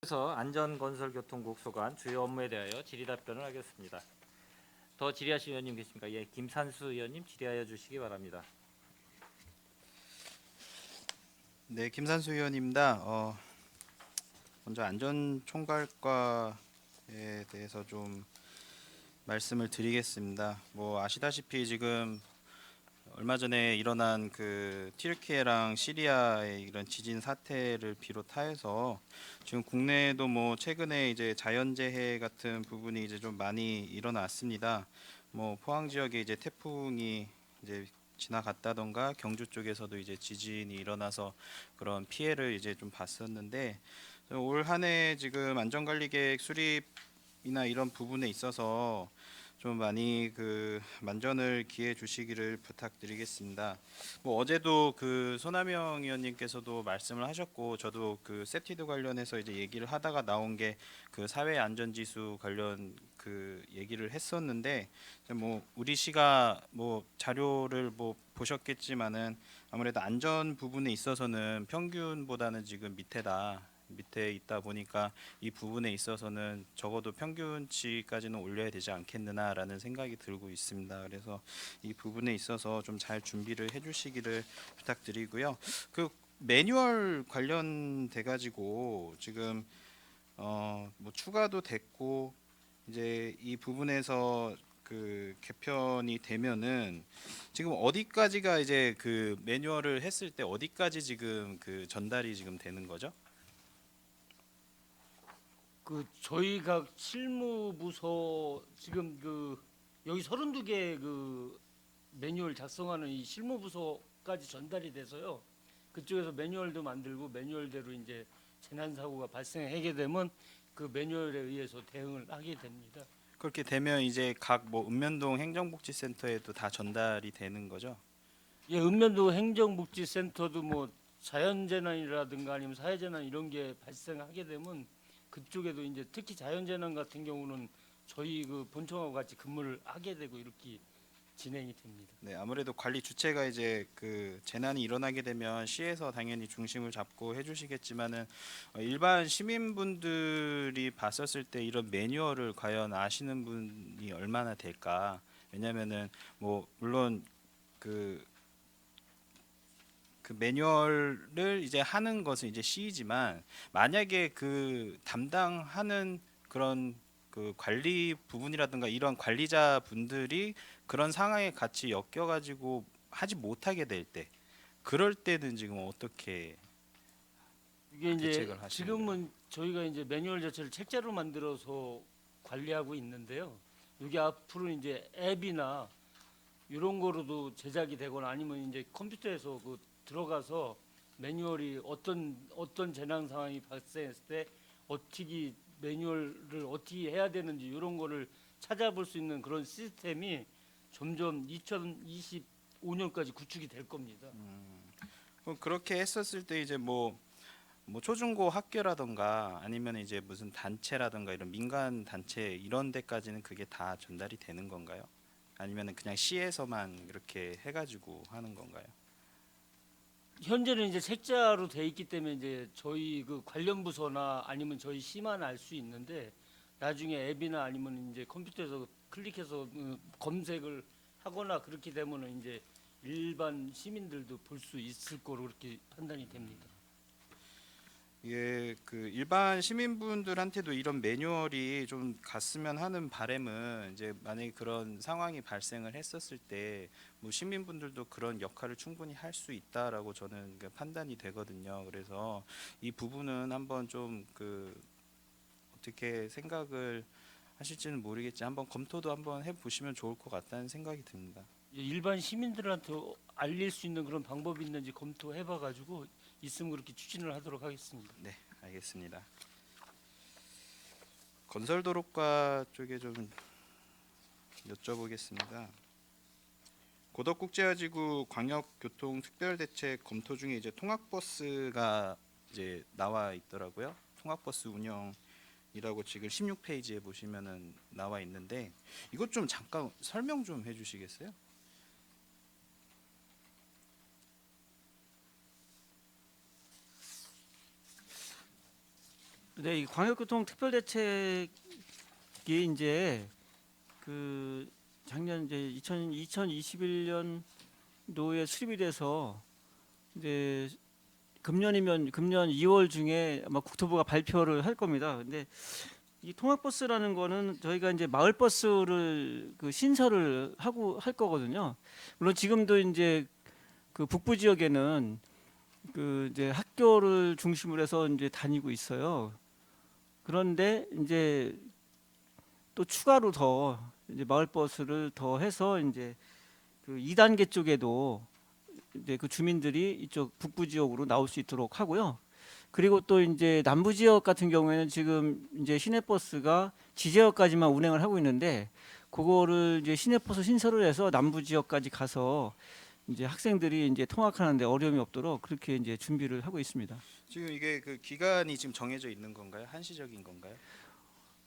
그래서 안전건설교통국 소관 주요 업무에 대하여 질의 답변을 하겠습니다. 더 질의하실 의원님 계십니까? 예, 김산수 의원님 질의하여 주시기 바랍니다. 네, 김산수 의원입니다. 먼저 안전총괄과에 대해서 좀 말씀을 드리겠습니다. 뭐 아시다시피 지금 얼마 전에 일어난 그 튀르키예랑 시리아의 이런 지진 사태를 비롯하여서 지금 국내에도 뭐 최근에 이제 자연재해 같은 부분이 이제 좀 많이 일어났습니다. 뭐 포항 지역에 이제 태풍이 이제 지나갔다던가 경주 쪽에서도 이제 지진이 일어나서 그런 피해를 이제 좀 봤었는데 올 한 해 지금 안전관리계획 수립이나 이런 부분에 있어서 좀 많이 그 만전을 기해 주시기를 부탁드리겠습니다. 뭐 어제도 그 손하명 의원님께서도 말씀을 하셨고 저도 그 세티드 관련해서 이제 얘기를 하다가 나온 게 그 사회 안전 지수 관련 그 얘기를 했었는데 뭐 우리 시가 뭐 자료를 뭐 보셨겠지만은 아무래도 안전 부분에 있어서는 평균보다는 지금 밑에 있다 보니까 이 부분에 있어서는 적어도 평균치까지는 올려야 되지 않겠느냐라는 생각이 들고 있습니다. 그래서 이 부분에 있어서 좀 잘 준비를 해주시기를 부탁드리고요. 그 매뉴얼 관련돼 가지고 지금 뭐 추가도 됐고 이제 이 부분에서 그 개편이 되면은 지금 어디까지가 이제 그 매뉴얼을 했을 때 어디까지 지금 그 전달이 지금 되는 거죠? 그 저희가 실무부서 지금 그 여기 32개 그 매뉴얼 작성하는 이 실무부서까지 전달이 돼서요. 그쪽에서 매뉴얼도 만들고 매뉴얼대로 이제 재난 사고가 발생하게 되면 그 매뉴얼에 의해서 대응을 하게 됩니다. 그렇게 되면 이제 각 뭐 읍면동 행정복지센터에도 다 전달이 되는 거죠? 예, 읍면도 행정복지센터도 뭐 자연재난이라든가 아니면 사회재난 이런 게 발생하게 되면 그쪽에도 이제 특히 자연재난 같은 경우는 저희 그 본청하고 같이 근무를 하게 되고 이렇게 진행이 됩니다. 네, 아무래도 관리 주체가 이제 그 재난이 일어나게 되면 시에서 당연히 중심을 잡고 해주시겠지만은 일반 시민분들이 봤었을 때 이런 매뉴얼을 과연 아시는 분이 얼마나 될까? 왜냐면은 뭐 물론 그 그 매뉴얼을 이제 하는 것은 이제 시이지만 만약에 그 담당하는 그런 그 관리 부분이라든가 이런 관리자 분들이 그런 상황에 같이 엮여가지고 하지 못하게 될 때, 그럴 때는 지금 어떻게 이게 이제 대책을 하시는 거예요? 지금은 저희가 이제 매뉴얼 자체를 책자로 만들어서 관리하고 있는데요. 이게 앞으로 이제 앱이나 이런 거로도 제작이 되거나 아니면 이제 컴퓨터에서 그 들어가서 매뉴얼이 어떤 재난 상황이 발생했을 때 어떻게 매뉴얼을 어떻게 해야 되는지 이런 거를 찾아볼 수 있는 그런 시스템이 점점 2025년까지 구축이 될 겁니다. 그럼 그렇게 했었을 때 이제 뭐 초중고 학교라던가 아니면 이제 무슨 단체라던가 이런 민간 단체 이런 데까지는 그게 다 전달이 되는 건가요? 아니면은 그냥 시에서만 이렇게 해가지고 하는 건가요? 현재는 이제 책자로 돼 있기 때문에 이제 저희 그 관련 부서나 아니면 저희 시만 알 수 있는데 나중에 앱이나 아니면 이제 컴퓨터에서 클릭해서 검색을 하거나 그렇게 되면은 이제 일반 시민들도 볼 수 있을 거로 그렇게 판단이 됩니다. 예, 그 일반 시민분들한테도 이런 매뉴얼이 좀 갔으면 하는 바람은 이제 만약에 그런 상황이 발생을 했었을 때 뭐 시민분들도 그런 역할을 충분히 할 수 있다라고 저는 그 판단이 되거든요. 그래서 이 부분은 한번 좀 그 어떻게 생각을 하실지는 모르겠지 한번 검토도 한번 해보시면 좋을 것 같다는 생각이 듭니다. 이제 일반 시민들한테 알릴 수 있는 그런 방법이 있는지 검토해 봐 가지고 있으면 그렇게 추진을 하도록 하겠습니다. 네, 알겠습니다. 건설도로과 쪽에 좀 여쭤보겠습니다. 고덕국제화지구 광역교통특별대책 검토 중에 이제 통학버스가 이제 나와 있더라고요. 통학버스 운영이라고 지금 16페이지에 보시면은 나와 있는데 이것 좀 잠깐 설명 좀 해주시겠어요? 네, 이 광역교통 특별대책이 이제 그 작년 이제 2021년도에 수립이 돼서 이제 금년 2월 중에 아마 국토부가 발표를 할 겁니다. 근데 이 통학버스라는 거는 저희가 이제 마을버스를 그 신설을 하고 할 거거든요. 물론 지금도 이제 그 북부 지역에는 그 이제 학교를 중심으로 해서 이제 다니고 있어요. 그런데 이제 또 추가로 더 이제 마을버스를 더 해서 이제 그 2단계 쪽에도 이제 그 주민들이 이쪽 북부 지역으로 나올 수 있도록 하고요. 그리고 또 이제 남부 지역 같은 경우에는 지금 이제 시내버스가 지제역까지만 운행을 하고 있는데 그거를 이제 시내버스 신설을 해서 남부 지역까지 가서 이제 학생들이 이제 통학하는데 어려움이 없도록 그렇게 이제 준비를 하고 있습니다. 지금 이게 그 기간이 지금 정해져 있는 건가요? 한시적인 건가요?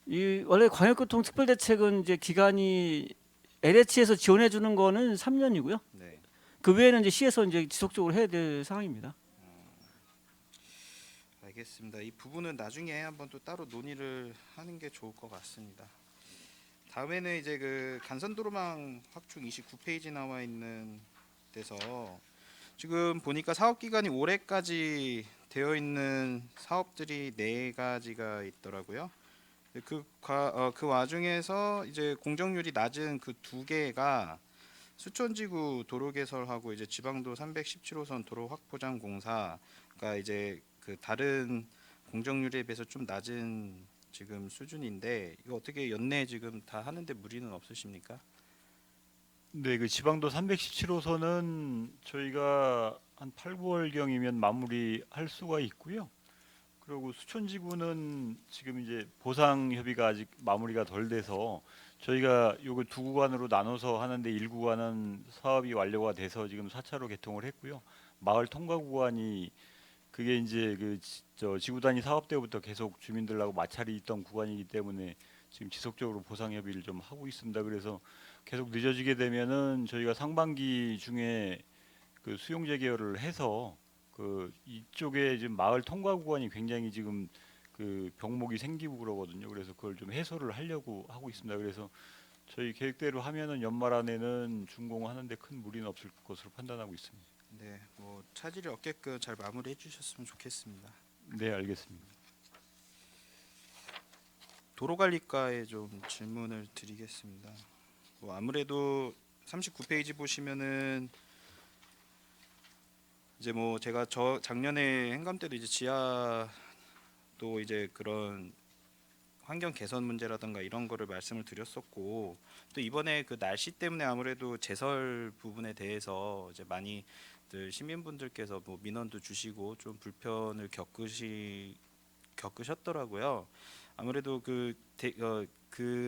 이 원래 광역교통 특별대책은 이제 기간이 LH에서 지원해 주는 거는 3년이고요. 네. 그 외에는 이제 시에서 이제 지속적으로 해야 될 상황입니다. 알겠습니다. 이 부분은 나중에 한번 또 따로 논의를 하는 게 좋을 것 같습니다. 다음에는 이제 그 간선도로망 확충 29페이지 나와 있는 데서 지금 보니까 사업 기간이 올해까지 되어 있는 사업들이 4가지가 있더라고요. 그 와중에서 이제 공정률이 낮은 그 2개가 수천지구 도로 개설하고 이제 지방도 317호선 도로 확보장 공사가 이제 그 다른 공정률에 비해서 좀 낮은 지금 수준인데 이거 어떻게 연내 지금 다 하는데 무리는 없으십니까? 네, 그 지방도 317호선은 저희가 한 8, 9월경이면 마무리할 수가 있고요. 그리고 수천지구는 지금 이제 보상 협의가 아직 마무리가 덜 돼서 저희가 요거 2구간으로 나눠서 하는데 1구간은 사업이 완료가 돼서 지금 4차로 개통을 했고요. 마을 통과 구간이 그게 이제 저 지구 단위 사업 때부터 계속 주민들하고 마찰이 있던 구간이기 때문에 지금 지속적으로 보상 협의를 좀 하고 있습니다. 그래서 계속 늦어지게 되면은 저희가 상반기 중에 그 수용 재개열을 해서 그 이쪽에 지금 마을 통과 구간이 굉장히 지금 그 병목이 생기고 그러거든요. 그래서 그걸 좀 해소를 하려고 하고 있습니다. 그래서 저희 계획대로 하면은 연말 안에는 준공하는데 큰 무리는 없을 것으로 판단하고 있습니다. 네, 뭐 차질이 없게끔 잘 마무리해 주셨으면 좋겠습니다. 네, 알겠습니다. 도로관리과에 좀 질문을 드리겠습니다. 뭐 아무래도 39페이지 보시면은 이제 뭐 제가 작년에 행감 때도 이제 지하도 이제 그런 환경 개선 문제라든가 이런 거를 말씀을 드렸었고 또 이번에 그 날씨 때문에 아무래도 제설 부분에 대해서 이제 많이들 시민분들께서 뭐 민원도 주시고 좀 불편을 겪으셨더라고요. 아무래도 그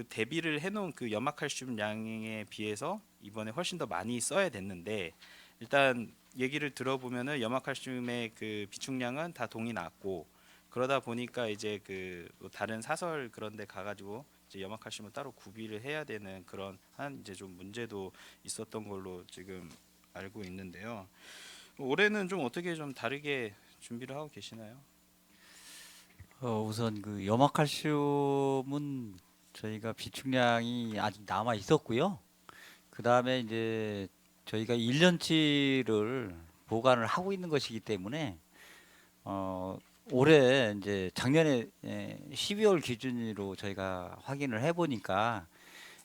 대비를 해놓은 그 염화칼슘 양에 비해서 이번에 훨씬 더 많이 써야 됐는데 일단 얘기를 들어보면은 염화칼슘의 그 비축량은 다 동이 났고 그러다 보니까 이제 그뭐 다른 사설 그런 데 가가지고 이제 염화칼슘을 따로 구비를 해야 되는 그런 한 이제 좀 문제도 있었던 걸로 지금 알고 있는데요. 올해는 좀 어떻게 좀 다르게 준비를 하고 계시나요? 우선 그 염화칼슘은 저희가 비축량이 아직 남아 있었고요. 그 다음에 이제 저희가 1년치를 보관을 하고 있는 것이기 때문에 올해 이제 작년에 12월 기준으로 저희가 확인을 해보니까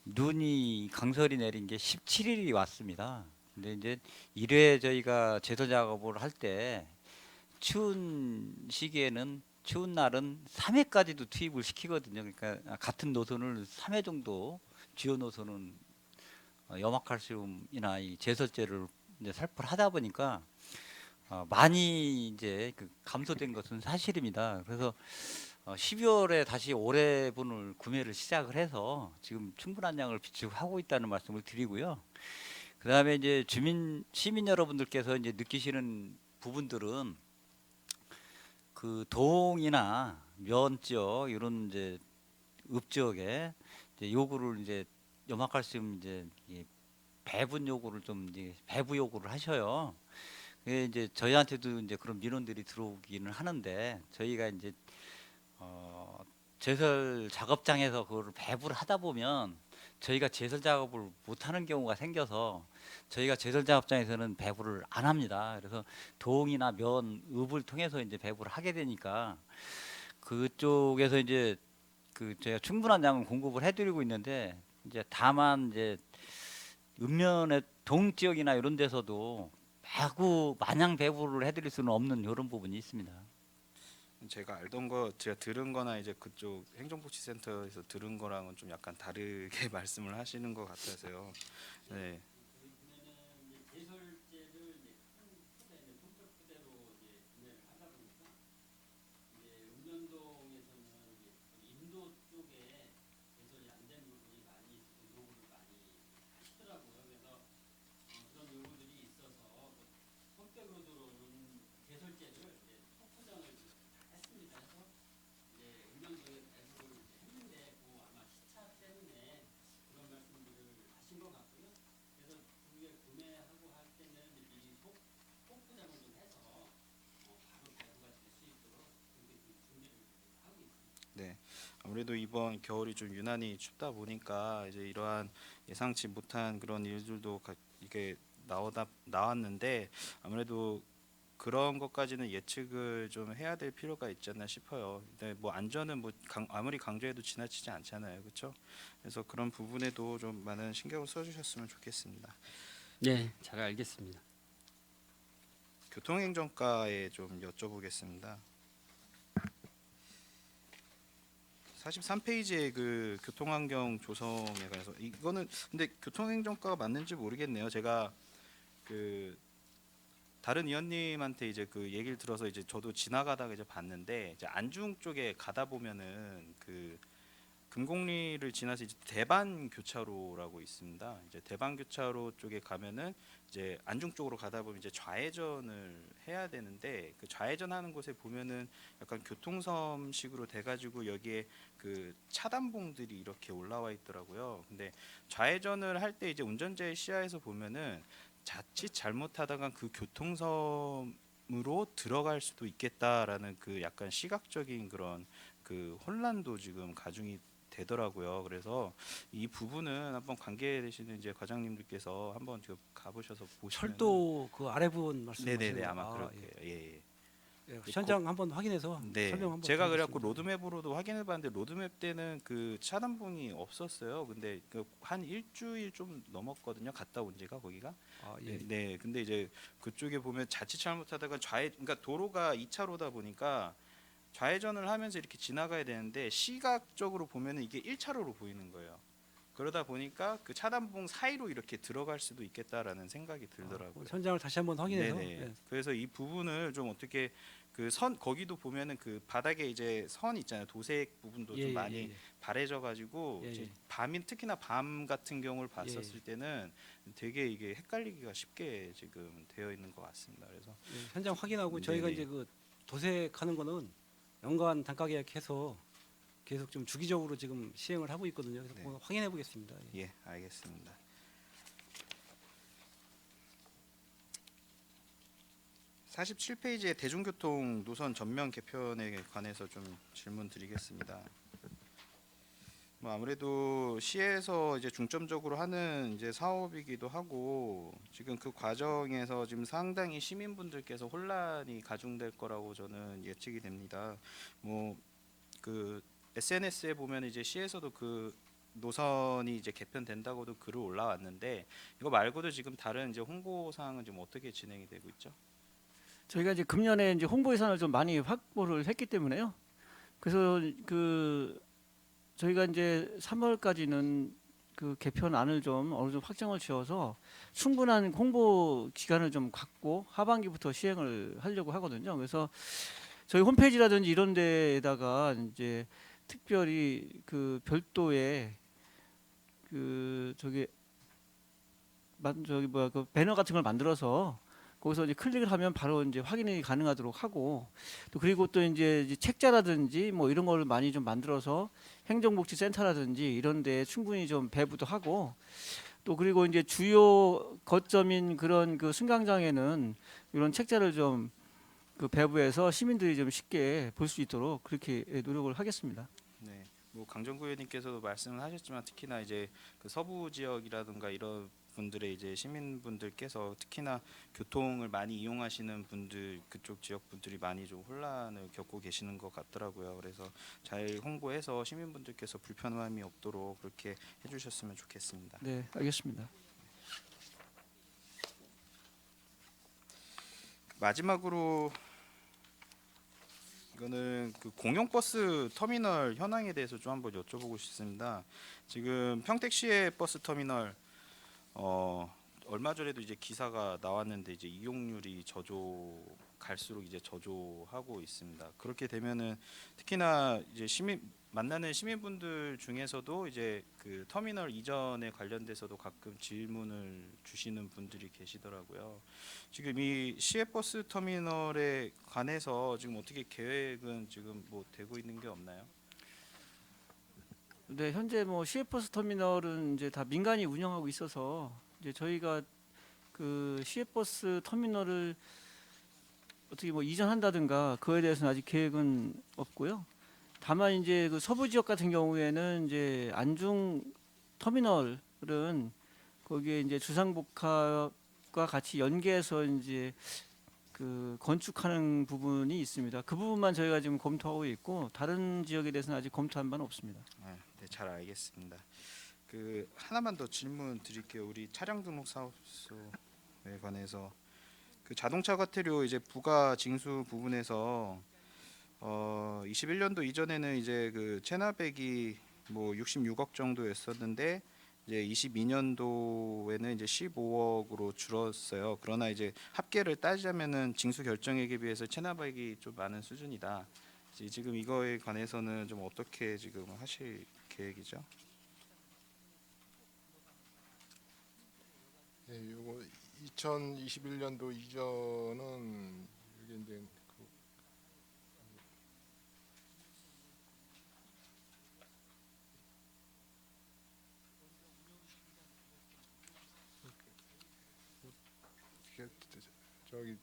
눈이 강설이 내린 게 17일이 왔습니다. 근데 이제 1회 저희가 제설 작업을 할 때 추운 시기에는 추운 날은 3회까지도 투입을 시키거든요. 그러니까 같은 노선을 3회 정도 주요 노선은 염화칼슘이나 이 제설제를 이제 살포를 하다 보니까 많이 이제 그 감소된 것은 사실입니다. 그래서 12월에 다시 올해분을 구매를 시작을 해서 지금 충분한 양을 비축하고 있다는 말씀을 드리고요. 그다음에 이제 시민 여러분들께서 이제 느끼시는 부분들은 그 동이나 면 지역 이런 이제 읍지역에 이제 요구를 이제 염화칼슘 이제 배분 요구를 좀 이제 배부 요구를 하셔요. 그게 이제 저희한테도 이제 그런 민원들이 들어오기는 하는데 저희가 이제 제설 작업장에서 그걸 배부를 하다 보면 저희가 제설 작업을 못 하는 경우가 생겨서 저희가 제설 작업장에서는 배부를 안 합니다. 그래서 동이나 면, 읍을 통해서 이제 배부를 하게 되니까 그쪽에서 이제 그 저희가 충분한 양을 공급을 해드리고 있는데 이제 다만 이제 읍면의 동 지역이나 이런 데서도 마구 마냥 배부를 해드릴 수는 없는 이런 부분이 있습니다. 제가 알던 거 제가 들은 거나 이제 그쪽 행정복지센터에서 들은 거랑은 좀 약간 다르게 말씀을 하시는 것 같아서요. 네. 네. 아무래도 이번 겨울이 좀 유난히 춥다 보니까 이제 이러한 예상치 못한 그런 일들도 이게 나왔는데 아무래도 그런 것까지는 예측을 좀 해야 될 필요가 있지 않나 싶어요. 근데 뭐 안전은 뭐 아무리 강조해도 지나치지 않잖아요, 그렇죠? 그래서 그런 부분에도 좀 많은 신경을 써주셨으면 좋겠습니다. 네, 잘 알겠습니다. 교통행정과에 좀 여쭤보겠습니다. 43페이지의 그 교통환경 조성에 관해서 이거는 근데 교통행정과가 맞는지 모르겠네요. 제가 그 다른 의원님한테 이제 그 얘기를 들어서 이제 저도 지나가다가 이제 봤는데 이제 안중 쪽에 가다 보면은 그 금곡리를 지나서 이제 대반교차로라고 있습니다. 이제 대반교차로 쪽에 가면은 이제 안중 쪽으로 가다 보면 이제 좌회전을 해야 되는데 그 좌회전하는 곳에 보면은 약간 교통섬식으로 돼가지고 여기에 그 차단봉들이 이렇게 올라와 있더라고요. 근데 좌회전을 할 때 이제 운전자의 시야에서 보면은 자칫 잘못하다가 그 교통섬으로 들어갈 수도 있겠다라는 그 약간 시각적인 그런 그 혼란도 지금 가중이 되더라고요. 그래서 이 부분은 한번 관계되시는 이제 과장님들께서 한번 지금 가보셔서 보시면 철도 그 아래 부분 말씀하시는 네네네 거. 아마 그럴 예. 거예요. 예, 예. 예, 현장 한번 확인해서 네, 설명 한번 제가 그래갖고 드리겠습니다. 로드맵으로도 확인해봤는데 로드맵 때는 그 차단봉이 없었어요. 근데 그 한 일주일 좀 넘었거든요. 갔다 온 지가 거기가. 아, 예. 네, 근데 이제 그쪽에 보면 자칫 잘못하다가 그러니까 도로가 2차로다 보니까 좌회전을 하면서 이렇게 지나가야 되는데 시각적으로 보면은 이게 1차로로 보이는 거예요. 그러다 보니까 그 차단봉 사이로 이렇게 들어갈 수도 있겠다라는 생각이 들더라고요. 현장을 다시 한번 확인해서 네네. 예. 그래서 이 부분을 좀 어떻게 그 선 거기도 보면은 그 바닥에 이제 선 있잖아요. 도색 부분도 예, 좀 예, 많이 예, 예. 바래져 가지고 예, 예. 밤인 특히나 밤 같은 경우를 봤었을 예. 때는 되게 이게 헷갈리기가 쉽게 지금 되어 있는 것 같습니다. 그래서 예, 현장 확인하고 저희가 네네. 이제 그 도색하는 거는 연간 단가 계약해서 계속 좀 주기적으로 지금 시행을 하고 있거든요. 그래서 네. 한번 확인해 보겠습니다. 예. 예, 알겠습니다. 47페이지의 대중교통 노선 전면 개편에 관해서 좀 질문 드리겠습니다. 뭐 아무래도 시에서 이제 중점적으로 하는 이제 사업이기도 하고 지금 그 과정에서 지금 상당히 시민분들께서 혼란이 가중될 거라고 저는 예측이 됩니다. 뭐 그 SNS에 보면 이제 시에서도 그 노선이 이제 개편된다고도 글을 올라왔는데 이거 말고도 지금 다른 이제 홍보 사항은 지금 어떻게 진행이 되고 있죠? 저희가 이제 금년에 이제 홍보 예산을 좀 많이 확보를 했기 때문에요. 그래서 그 저희가 이제 3월까지는 그 개편안을 좀 어느 정도 확정을 지어서 충분한 홍보 기간을 좀 갖고 하반기부터 시행을 하려고 하거든요. 그래서 저희 홈페이지라든지 이런 데에다가 이제 특별히 그 별도의 그 저기 뭐야 그 배너 같은 걸 만들어서 거기서 이제 클릭을 하면 바로 이제 확인이 가능하도록 하고 또 그리고 또 이제 책자라든지 뭐 이런 걸 많이 좀 만들어서 행정복지센터라든지 이런 데 충분히 좀 배부도 하고 또 그리고 이제 주요 거점인 그런 그 승강장에는 이런 책자를 좀 그 배부해서 시민들이 좀 쉽게 볼 수 있도록 그렇게 노력을 하겠습니다. 네. 뭐 강정구 의원님께서도 말씀을 하셨지만 특히나 이제 그 서부 지역이라든가 이런 분들의 이제 시민분들께서 특히나 교통을 많이 이용하시는 분들 그쪽 지역 분들이 많이 좀 혼란을 겪고 계시는 것 같더라고요. 그래서 잘 홍보해서 시민분들께서 불편함이 없도록 그렇게 해주셨으면 좋겠습니다. 네, 알겠습니다. 마지막으로 이거는 그 공영버스 터미널 현황에 대해서 좀 한번 여쭤보고 싶습니다. 지금 평택시의 버스 터미널 얼마 전에도 이제 기사가 나왔는데 이제 이용률이 갈수록 이제 저조하고 있습니다. 그렇게 되면은 특히나 이제 만나는 시민분들 중에서도 이제 그 터미널 이전에 관련돼서도 가끔 질문을 주시는 분들이 계시더라고요. 지금 이 시외버스 터미널에 관해서 지금 어떻게 계획은 지금 뭐 되고 있는 게 없나요? 네, 현재 뭐 시외버스 터미널은 이제 다 민간이 운영하고 있어서 이제 저희가 그 시외버스 터미널을 어떻게 뭐 이전한다든가 그거에 대해서는 아직 계획은 없고요. 다만 이제 그 서부 지역 같은 경우에는 이제 안중 터미널은 거기에 이제 주상복합과 같이 연계해서 이제 그 건축하는 부분이 있습니다. 그 부분만 저희가 지금 검토하고 있고 다른 지역에 대해서는 아직 검토한 바는 없습니다. 네, 잘 알겠습니다. 그 하나만 더 질문 드릴게요. 우리 차량 등록 사업소에 관해서 그 자동차 과태료 이제 부가 징수 부분에서 21년도 이전에는 이제 그 체납액이 뭐 66억 정도였었는데 이제 22년도에는 이제 15억으로 줄었어요. 그러나 이제 합계를 따지자면은 징수 결정액에 비해서 체납액이 좀 많은 수준이다. 지금 이거에 관해서는 좀 어떻게 지금 하실 계획이죠? 네, 요거 2021년도 이전은 이게 이제 저기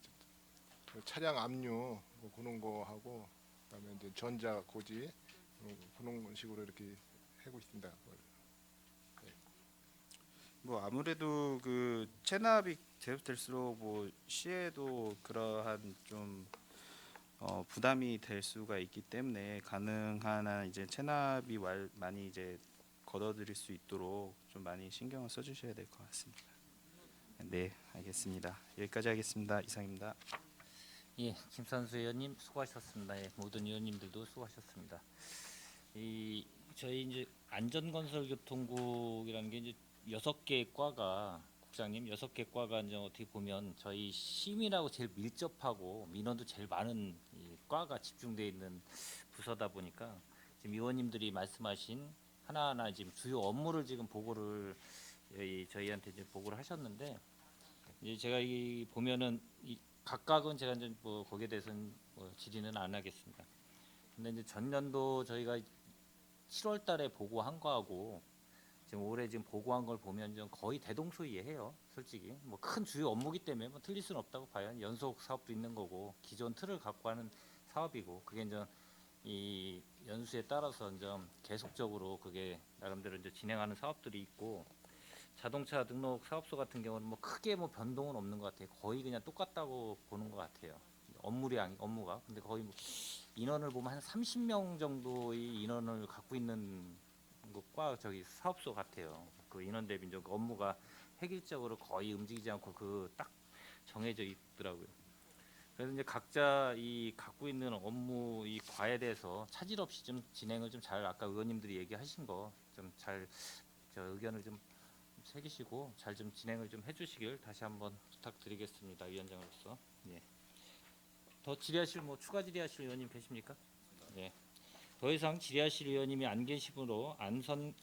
차량 압류 뭐 그런 거 하고 그다음에 이제 전자 고지 그런 식으로 이렇게 하고 있습니다. 뭐 아무래도 그 체납이 될수록 뭐 시에도 그러한 좀 부담이 될 수가 있기 때문에 가능한 한 이제 체납이 많이 이제 걷어들일 수 있도록 좀 많이 신경을 써주셔야 될 것 같습니다. 네, 알겠습니다. 여기까지 하겠습니다. 이상입니다. 예, 김산수 의원님 수고하셨습니다. 예, 모든 의원님들도 수고하셨습니다. 이 저희 이제 안전건설교통국이라는 게 이제 6개 과가 국장님 6개 과가 이제 어떻게 보면 저희 시민하고 제일 밀접하고 민원도 제일 많은 이 과가 집중되어 있는 부서다 보니까 지금 의원님들이 말씀하신 하나하나 지금 주요 업무를 지금 보고를 저희한테 이제 보고를 하셨는데 이제 제가 이 보면은 이 각각은 제가 이제 뭐 거기에 대해서는 뭐 질의는 안 하겠습니다. 근데 이제 전년도 저희가 7월달에 보고한 거하고 지금 올해 지금 보고한 걸 보면 좀 거의 대동소이해요. 솔직히 뭐 큰 주요 업무기 때문에 뭐 틀릴 수는 없다고 봐요. 연속 사업도 있는 거고 기존 틀을 갖고 하는 사업이고 그게 이제 이 연수에 따라서 이제 계속적으로 그게 나름대로 이제 진행하는 사업들이 있고 자동차 등록 사업소 같은 경우는 뭐 크게 뭐 변동은 없는 것 같아요. 거의 그냥 똑같다고 보는 것 같아요. 업무가 근데 거의 뭐 인원을 보면 한 30명 정도의 인원을 갖고 있는 것과 저기 사업소 같아요. 그 인원 대비 이제 업무가 획일적으로 거의 움직이지 않고 그 딱 정해져 있더라고요. 그래서 이제 각자 이 갖고 있는 업무 이 과에 대해서 차질 없이 좀 진행을 좀 잘 아까 의원님들이 얘기하신 거 좀 잘 저 의견을 좀 새기시고 잘 좀 진행을 좀 해주시길 다시 한번 부탁드리겠습니다. 위원장으로서. 예. 더 질의하실 뭐 추가 질의하실 의원님 계십니까? 예. 더 이상 질의하실 의원님이 안 계시므로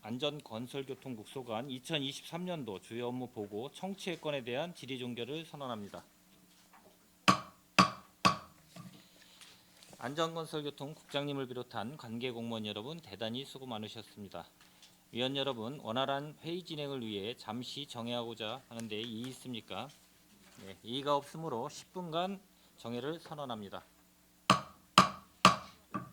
안전건설교통국 소관 2023년도 주요 업무 보고 청취의 건에 대한 질의 종결을 선언합니다. 안전건설교통 국장님을 비롯한 관계 공무원 여러분 대단히 수고 많으셨습니다. 위원 여러분 원활한 회의 진행을 위해 잠시 정회하고자 하는데 이의 있습니까? 네, 이의가 없으므로 10분간 정회를 선언합니다.